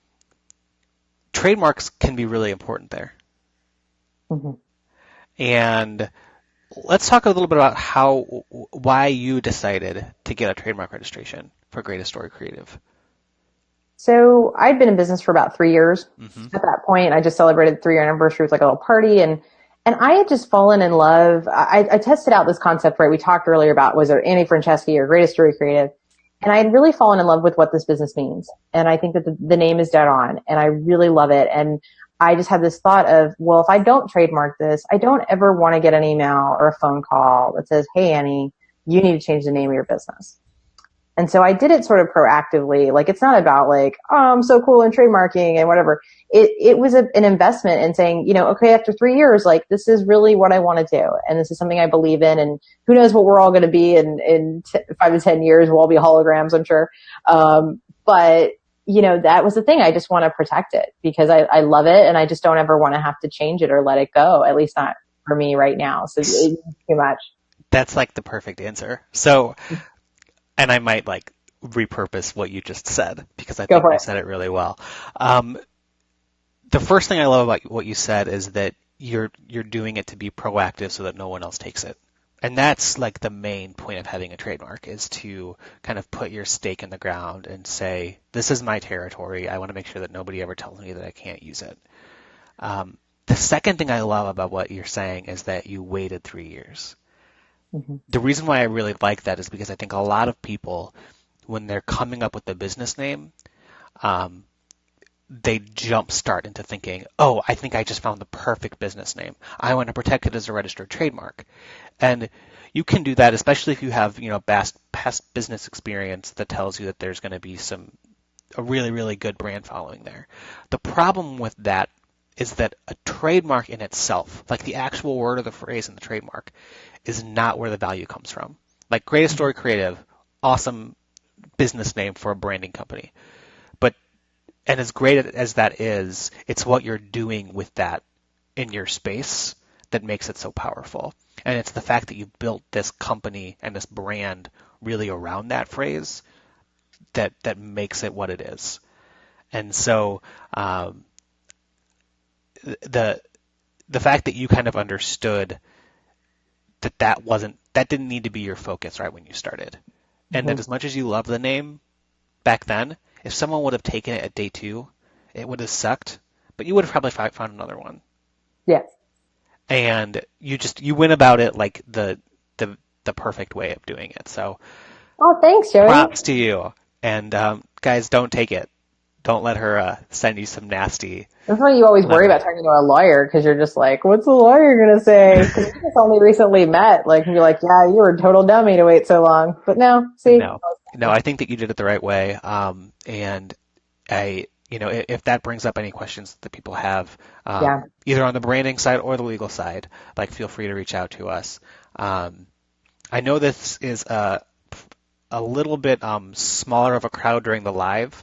trademarks can be really important there. Mm-hmm. And let's talk a little bit about why you decided to get a trademark registration for Greatest Story Creative. So I'd been in business for about 3 years. hmm At that point, I just celebrated the 3-year anniversary with like a little party, and I had just fallen in love. I tested out this concept, right? We talked earlier about, was there Annie Franchesci or Greatest Story Creative? And I had really fallen in love with what this business means. And I think that the name is dead on, and I really love it. And I just had this thought of, well, if I don't trademark this, I don't ever want to get an email or a phone call that says, hey, Annie, you need to change the name of your business. And so I did it sort of proactively. Like, it's not about like, oh, I'm so cool in trademarking and whatever. It was an investment in saying, okay, after 3 years, like, this is really what I want to do. And this is something I believe in. And who knows what we're all going to be in 5 to 10 years. We'll all be holograms, I'm sure. But that was the thing. I just want to protect it because I love it. And I just don't ever want to have to change it or let it go. At least not for me right now. So it's too much. That's like the perfect answer. So, and I might like repurpose what you just said because I Go think for you it. said it really well. Um, the first thing I love about what you said is that you're doing it to be proactive so that no one else takes it. And that's like the main point of having a trademark is to kind of put your stake in the ground and say, this is my territory. I want to make sure that nobody ever tells me that I can't use it. The second thing I love about what you're saying is that you waited 3 years. Mm-hmm. The reason why I really like that is because I think a lot of people, when they're coming up with a business name, um, they jump start into thinking, oh, I think I just found the perfect business name. I want to protect it as a registered trademark. And you can do that, especially if you have, past business experience that tells you that there's going to be a really, really good brand following there. The problem with that is that a trademark in itself, like the actual word or the phrase in the trademark, is not where the value comes from. Like Greatest Story Creative, awesome business name for a branding company. But, and as great as that is, it's what you're doing with that in your space that makes it so powerful. And it's the fact that you built this company and this brand really around that phrase that makes it what it is. And so the fact that you kind of understood that didn't need to be your focus right when you started, and that Mm-hmm. as much as you love the name back then, if someone would have taken it at day two, it would have sucked, but you would have probably found another one. Yes. And you went about it like the perfect way of doing it. So Oh, thanks, Joey. props to you. And guys, don't take it. Don't let her send you some nasty That's why you always worry about letter. talking to a lawyer because you're just like, what's the lawyer going to say? Because we just only recently met. Like, you're like, yeah, you were a total dummy to wait so long. But no, see, No, no, I think that you did it the right way. And if that brings up any questions that people have, yeah, either on the branding side or the legal side, like feel free to reach out to us. I know this is a little bit smaller of a crowd during the live.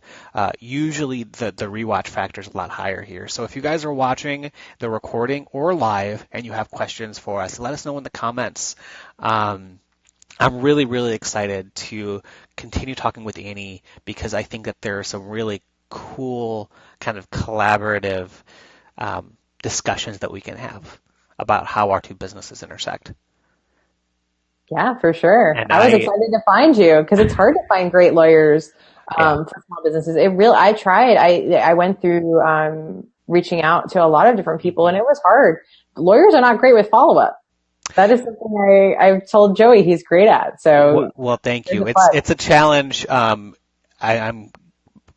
Usually the rewatch factor is a lot higher here. So if you guys are watching the recording or live and you have questions for us, let us know in the comments. I'm really, really excited to continue talking with Annie because I think that there are some really cool kind of collaborative discussions that we can have about how our two businesses intersect. yeah, for sure. And I was excited to find you because it's hard to find great lawyers yeah, for small businesses. I tried. I went through reaching out to a lot of different people, and mhm. it was hard. Lawyers are not great with follow up. That is something I've told Joey he's great at. So Well, thank there's you. a It's plus. a challenge. I'm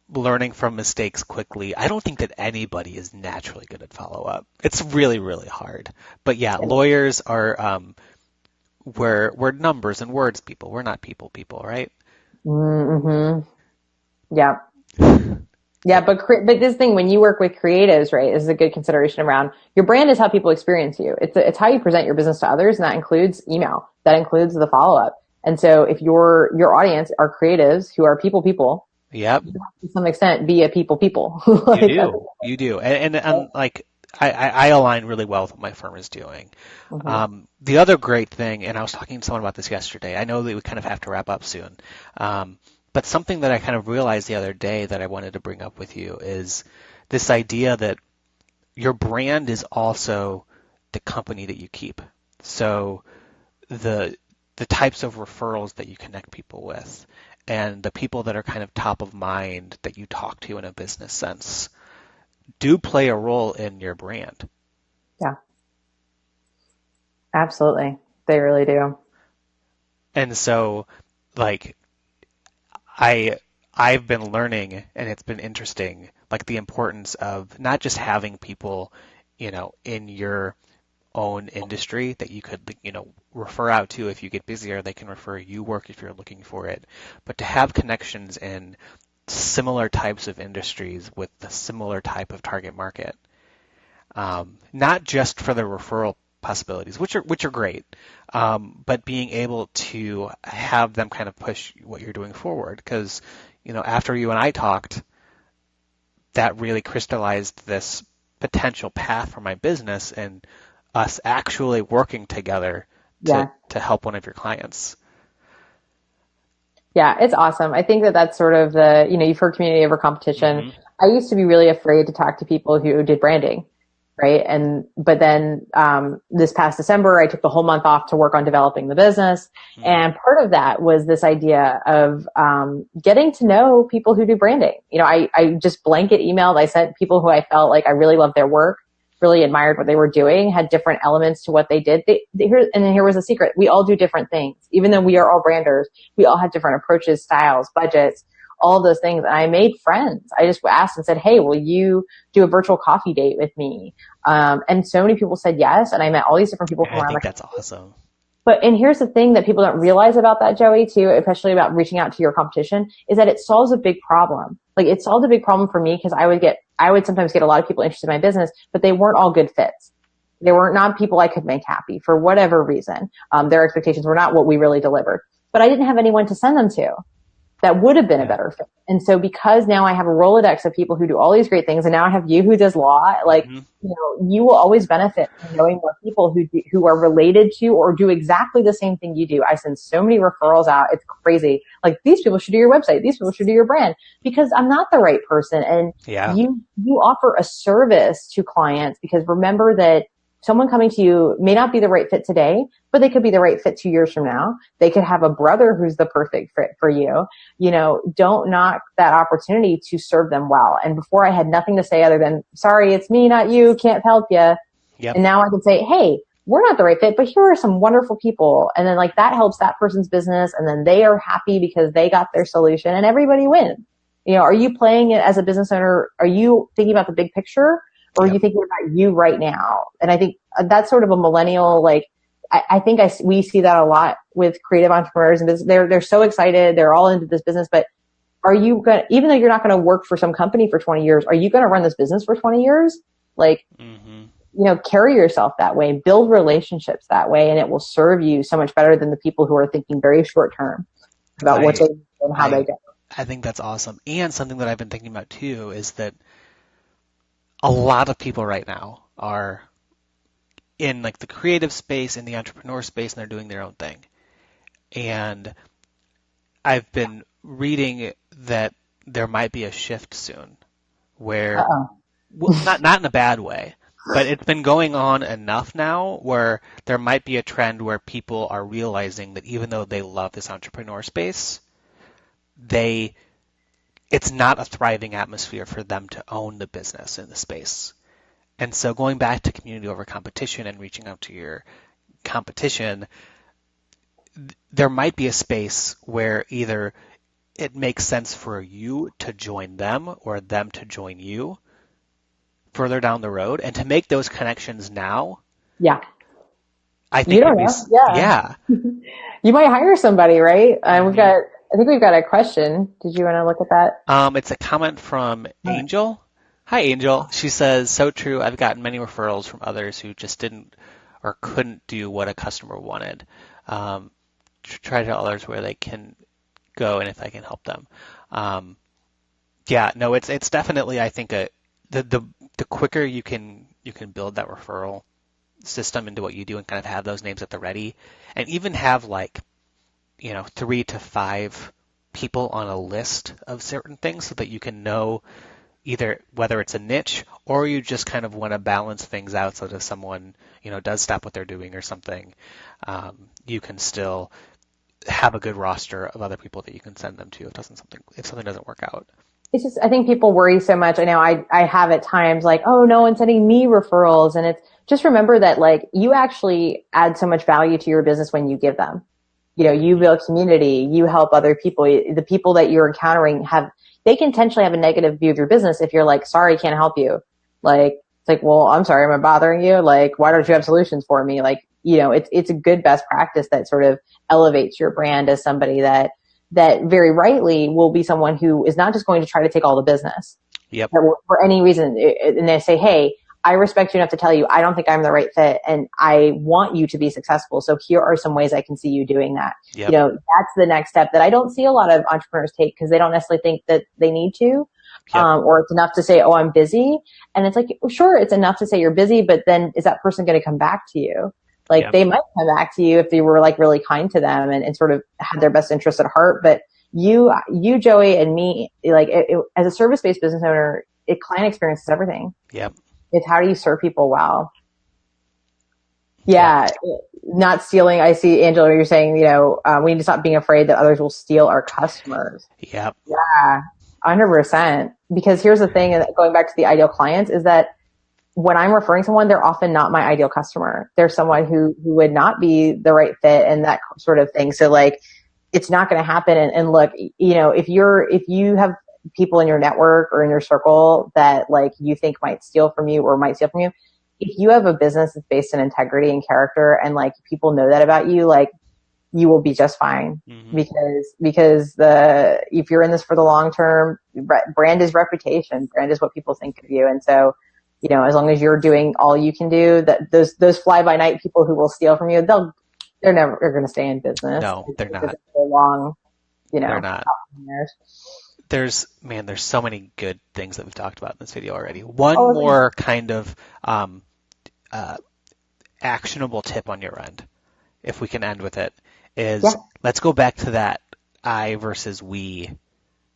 learning from mistakes quickly. I don't think that anybody is naturally good at follow up. It's really, really hard. But yeah, lawyers are we're numbers and words people. We're not people, right? Mm-hmm. Yeah. Yeah, Yep. but this thing when you work with creatives, right, is a good consideration around your brand is how people experience you. It's how you present your business to others, and that includes email. That includes the follow up. And so if your audience are creatives who are people, Yep. you have to some extent be a people. You Like that's do. You do. And like I align really well with what my firm is doing. hmm The other great thing, and I was talking to someone about this yesterday, I know that we kind of have to wrap up soon, but something that I kind of realized the other day that I wanted to bring up with you is this idea that your brand is also the company that you keep. So the the types of referrals that you connect people with and the people that are kind of top of mind that you talk to in a business sense do play a role in your brand. yeah, absolutely. They really do. And so like I I've been learning and it's been interesting like the importance of not just having people, in your own industry that you could, refer out to if you get busier, they can refer you work if you're looking for it, but to have connections in similar types of industries with the similar type of target market, not just for the referral possibilities, which are great, but being able to have them kind of push what you're doing forward. Because after you and I talked, that really crystallized this potential path for my business and us actually working together to Yeah. to help one of your clients. Yeah, it's awesome. I think that that's sort of you've heard community over competition. Hmm. I used to be really afraid to talk to people who did branding, right? But then, this past December, I took the whole month off to work on developing the business. Hmm. And part of that was this idea of, getting to know people who do branding. I just blanket emailed. I sent people who I felt like I really loved their work, really admired what they were doing, had different elements to what they did. And then here was a secret. We all do different things. Even though we are all branders, we all have different approaches, styles, budgets, all those things. And I made friends. I just asked and said, hey, will you do a virtual coffee date with me? And so many people said yes. And I met all these different people from I around the think that's country. awesome. And here's the thing that people don't realize about that, Joey, too, especially about reaching out to your competition, is that it solves a big problem. Like it solved a big problem for me because I would sometimes get a lot of people interested in my business, but they weren't all good fits. They were not people I could make happy for whatever reason. Their expectations were not what we really delivered, but I didn't have anyone to send them to that would have been a Yeah. better fit. And so because now I have a Rolodex of people who do all these great things, and now I have you who does law, like, Mm-hmm. you will always benefit from knowing more people who are related to or do exactly the same thing you do. I send so many referrals out. It's crazy. Like, these people should do your website. These people should do your brand, because I'm not the right person. And Yeah. you offer a service to clients, because remember that someone coming to you may not be the right fit today, but they could be the right fit 2 years from now. They could have a brother who's the perfect fit for you. Don't knock that opportunity to serve them well. And before, I had nothing to say other than, sorry, it's me, not you, can't help you. Yep. And now I can say, hey, we're not the right fit, but here are some wonderful people. And then like that helps that person's business. And then they are happy because they got their solution, and everybody wins. Are you playing it as a business owner? Are you thinking about the big picture? Or are you thinking about you right now? And I think that's sort of a millennial, like, I think we see that a lot with creative entrepreneurs, and they're so excited. They're all into this business, but are you going to, even though you're not going to work for some company for 20 years, are you going to run this business for 20 years? Like, carry yourself that way, build relationships that way, and it will serve you so much better than the people who are thinking very short term about what they do and how they go. I think that's awesome. And something that I've been thinking about too is that a lot of people right now are in like the creative space, in the entrepreneur space, and they're doing their own thing. And I've been reading that there might be a shift soon where, well, not in a bad way, but it's been going on enough now where there might be a trend where people are realizing that even though they love this entrepreneur space, it's not a thriving atmosphere for them to own the business in the space. And so going back to community over competition and reaching out to your competition, there might be a space where either it makes sense for you to join them or them to join you further down the road, and to make those connections now. Yeah. I think You don't know. Yeah. You might hire somebody, right? I think we've got a question. Did you want to look at that? It's a comment from Angel. Hi, Angel. She says, so true. I've gotten many referrals from others who just didn't or couldn't do what a customer wanted. Try to tell others where they can go and if I can help them. It's definitely, I think, the quicker you can build that referral system into what you do and kind of have those names at the ready, and even have 3 to 5 people on a list of certain things so that you can know either whether it's a niche or you just kind of want to balance things out so that if someone, does stop what they're doing or something, you can still have a good roster of other people that you can send them to if something doesn't work out. It's just, I think people worry so much. I know I have at times like, oh, no one's sending me referrals. And it's just, remember that like you actually add so much value to your business when you give them. You build community, you help other people. The people that you're encountering they can potentially have a negative view of your business if you're like, sorry, can't help you. Like, it's like, well, I'm sorry, am I bothering you? Like, why don't you have solutions for me? Like, it's a good best practice that sort of elevates your brand as somebody that very rightly will be someone who is not just going to try to take all the business. Yep. For any reason. And they say, hey, I respect you enough to tell you, I don't think I'm the right fit, and I want you to be successful. So here are some ways I can see you doing that. Yep. That's the next step that I don't see a lot of entrepreneurs take, because they don't necessarily think that they need to, or it's enough to say, oh, I'm busy. And it's like, sure, it's enough to say you're busy, but then is that person going to come back to you? Like, they might come back to you if you were like really kind to them and sort of had their best interests at heart. But you, Joey, and me, like as a service-based business owner, client experience is everything. Yep. It's how do you serve people well? Yeah. Not stealing. I see, Angela, you're saying, we need to stop being afraid that others will steal our customers. Yep. Yeah, 100%. Because here's the thing, and going back to the ideal clients, is that when I'm referring someone, they're often not my ideal customer. They're someone who would not be the right fit and that sort of thing. So like, it's not going to happen. And look, if you have people in your network or in your circle that like you think might steal from you or might steal from you, if you have a business that's based in integrity and character and like people know that about you, like you will be just fine. Hmm. Because if you're in this for the long term, brand is reputation. Brand is what people think of you. And so, as long as you're doing all you can do, that those fly by night people who will steal from you, they're going to stay in business No, they're because not. it's so long, They're not. years. There's so many good things that we've talked about in this video already. One Oh, more kind of uh, actionable tip on your end, if we can end with it, is yeah. let's go back to that I versus we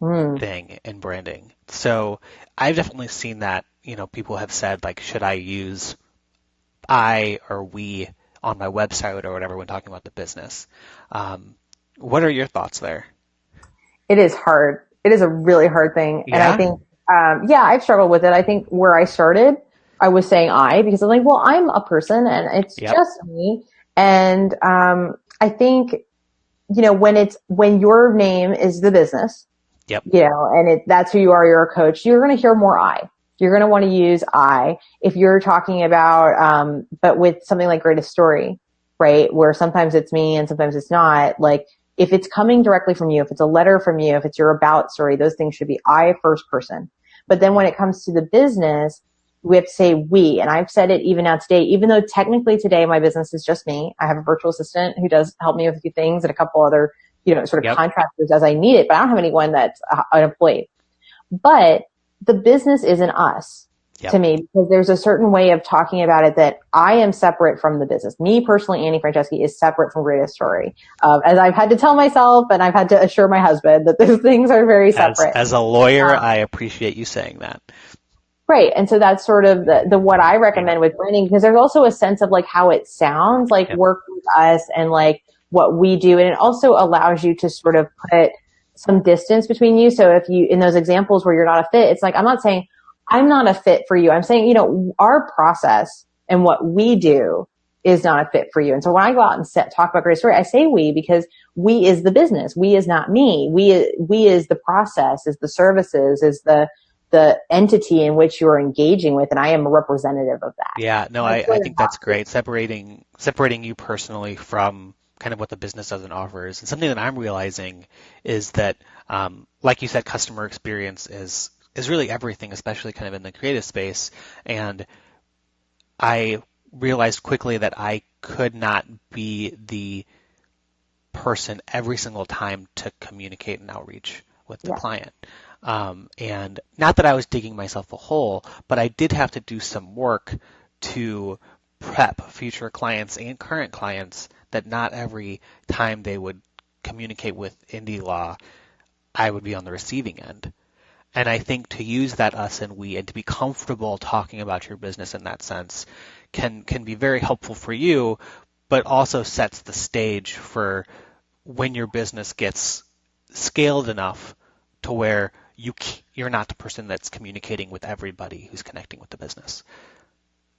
Mm, thing in branding. So I've definitely seen that, people have said like, should I use I or we on my website or whatever when talking about the business. What are your thoughts there? it is hard. It is a really hard thing. And I Yeah? think, yeah, I've struggled with it. I think where I started, I was saying I because I'm like, well, I'm a person and it's Yep. just me. And, I think, when your name is the business, Yep. and that's who you are, you're a coach, you're going to hear more I. You're going to want to use I. If you're talking about, but with something like greatest story, right? Where sometimes it's me and sometimes it's not, like, if it's coming directly from you, if it's a letter from you, if it's your about story, those things should be I first person. But then when it comes to the business, we have to say we. And I've said it even now today, even though technically today my business is just me. I have a virtual assistant who does help me with a few things and a couple other, sort of Yep. contractors as I need it, but I don't have anyone that's an employee. But the business isn't us Yep. to me because there's a certain way of talking about it that I am separate from the business. Me personally, Annie Franchesci is separate from Greatest Story. As I've had to tell myself and I've had to assure my husband that those things are very separate. As a lawyer, I appreciate you saying that. Right. And so that's sort of the what I Yeah. recommend with branding because there's also a sense of like how it sounds, like Yep. work with us and like what we do. And it also allows you to sort of put some distance between you. So if you, in those examples where you're not a fit, it's like, I'm not saying I'm not a fit for you. I'm saying, our process and what we do is not a fit for you. And so when I go out and talk about Great Story, I say we because we is the business. We is not me. We is the process, is the services, is the entity in which you're engaging with, and I am a representative of that. Yeah, no, That's I really think that's great. Separating you personally from kind of what the business does and offers. And something that I'm realizing is that, like you said, customer experience is really everything, especially kind of in the creative space. And I realized quickly that I could not be the person every single time to communicate and outreach with the yeah, client. And not that I was digging myself a hole, but I did have to do some work to prep future clients and current clients that not every time they would communicate with indie law, I would be on the receiving end. And I think to use that us and we and to be comfortable talking about your business in that sense can be very helpful for you, but also sets the stage for when your business gets scaled enough to where you're not the person that's communicating with everybody who's connecting with the business.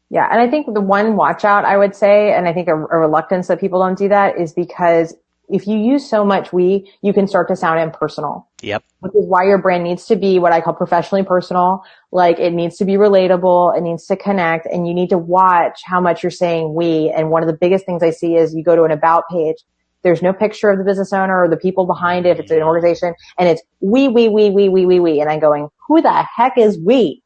yeah. And I think the one watch out I would say, and I think a reluctance that people don't do that is because if you use so much you can start to sound impersonal. Yep. Which is why your brand needs to be what I call professionally personal. Like it needs to be relatable. It needs to connect and you need to watch how much you're saying we. And one of the biggest things I see is you go to an about page. There's no picture of the business owner or the people behind it. If it's an organization and it's we. And I'm going, who the heck is we?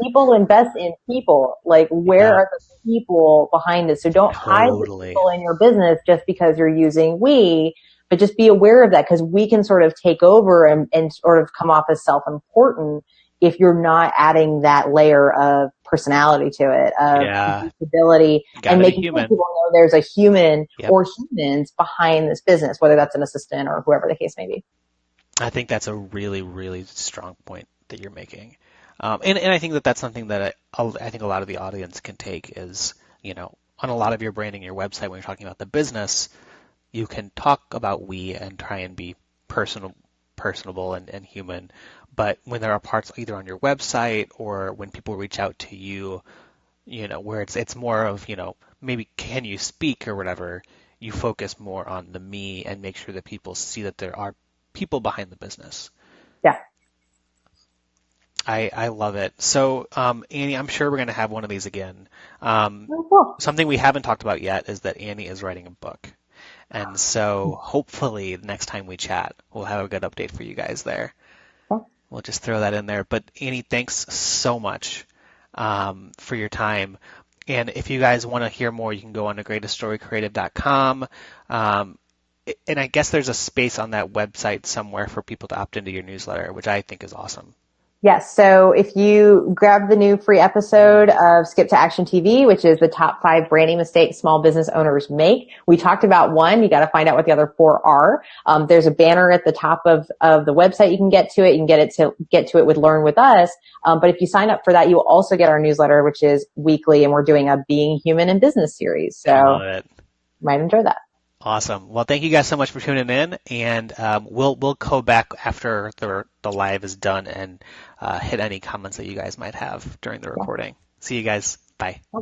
People invest in people. Like where Yeah, are the people behind it? So don't hide the totally. people in your business just because you're using we, but just be aware of that because we can sort of take over and sort of come off as self-important if you're not adding that layer of personality to it, of Yeah, stability and gotta be making sure human. people know there's a human Yep. or humans behind this business, whether that's an assistant or whoever the case may be. I think that's a really, really strong point that you're making. And I think that that's something that I think a lot of the audience can take is, on a lot of your branding, your website, when you're talking about the business, you can talk about we and try and be personable and human. But when there are parts either on your website or when people reach out to you, where it's more of, maybe can you speak or whatever, you focus more on the me and make sure that people see that there are people behind the business. Yeah. I love it. So, Annie, I'm sure we're going to have one of these again. Um, Oh, cool. Something we haven't talked about yet is that Annie is writing a book. And so hopefully the next time we chat, we'll have a good update for you guys there. Okay. We'll just throw that in there. But Annie, thanks so much for your time. And if you guys want to hear more, you can go on to greateststorycreative.com. Um, and I guess there's a space on that website somewhere for people to opt into your newsletter, which I think is awesome. Yes. So if you grab the new free episode of Skip to Action TV, which is the top 5 branding mistakes small business owners make, we talked about one. You got to find out what the other 4 are. There's a banner at the top of the website. You can get to it. You can get to it with Learn with Us. But if you sign up for that, you'll also get our newsletter, which is weekly, and we're doing a Being Human in Business series. So Love it. you might enjoy that. Awesome. Well, thank you guys so much for tuning in, and we'll go back after the live is done and hit any comments that you guys might have during the recording. See you guys. Bye. Yeah.